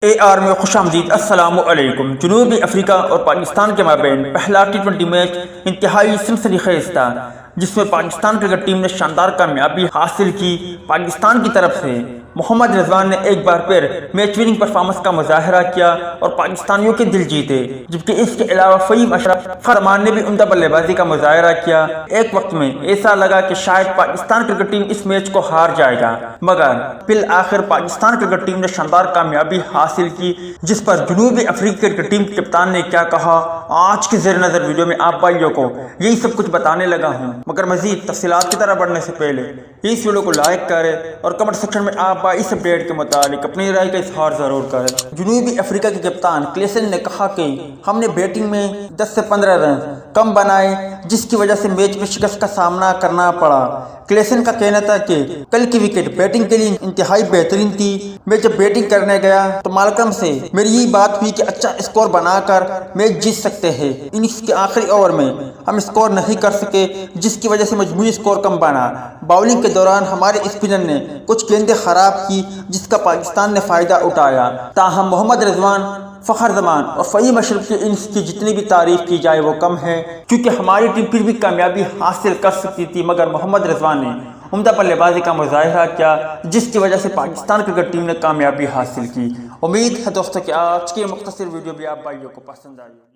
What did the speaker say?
AR میں خوش آمدید۔ السلام علیکم۔ جنوبی افریقہ اور پاکستان کے مابین پہلا T20 میچ انتہائی سنسنی خیز تھا، جس میں پاکستان کرکٹ ٹیم نے شاندار کامیابی حاصل کی۔ پاکستان کی طرف سے محمد رضوان نے ایک بار پھر میچ وننگ پرفارمنس کا مظاہرہ کیا اور پاکستانیوں کے دل جیتے، جبکہ اس کے علاوہ فہیم اشرف فرمان نے بھی عمدہ بلے بازی کا مظاہرہ کیا۔ ایک وقت میں ایسا لگا کہ شاید پاکستان کرکٹ ٹیم اس میچ کو ہار جائے گا، مگر بالآخر پاکستان کرکٹ ٹیم نے شاندار کامیابی حاصل کی، جس پر جنوبی افریقہ کرکٹ ٹیم کے کپتان نے کیا کہا، آج کے زیر نظر ویڈیو میں آپ بھائیوں کو یہی سب کچھ بتانے لگا ہوں۔ مگر مزید تفصیلات کی طرف بڑھنے سے پہلے اس ویڈیو کو لائک کریں اور کمنٹ سیکشن میں آپ اس اپڈیٹ کے متعلق اپنی رائے کا اظہار ضرور کریں۔ جنوبی افریقہ کے کپتان کلیسن نے کہا کہ ہم نے بیٹنگ میں 10 سے 15 رن کم بنائے، جس کی وجہ سے میچ میں شکست کا سامنا کرنا پڑا۔ کلیسن کا کہنا تھا کہ کل کی وکٹ بیٹنگ کے لیے انتہائی بہترین تھی۔ میں جب بیٹنگ کرنے گیا تو مالکم سے میری یہی بات ہوئی کہ اچھا اسکور بنا کر میچ جیت سکتے ہیں۔ اننگز کے آخری اوور میں ہم اسکور نہیں کر سکے، جس کی وجہ سے مجموعی اسکور کم بنا۔ باؤلنگ کے دوران ہمارے اسپنر نے کچھ گیندیں خراب کی، جس کا پاکستان نے فائدہ اٹھایا۔ تاہم محمد رضوان، فخر زمان اور فہیم اشرف کے اننگز کی جتنی بھی تعریف کی جائے وہ کم ہے، کیونکہ ہماری ٹیم پھر بھی کامیابی حاصل کر سکتی تھی، مگر محمد رضوان نے عمدہ بلے بازی کا مظاہرہ کیا، جس کی وجہ سے پاکستان کرکٹ ٹیم نے کامیابی حاصل کی۔ امید ہے دوستوں کہ آج کی مختصر ویڈیو بھی آپ بھائیوں کو پسند آئی۔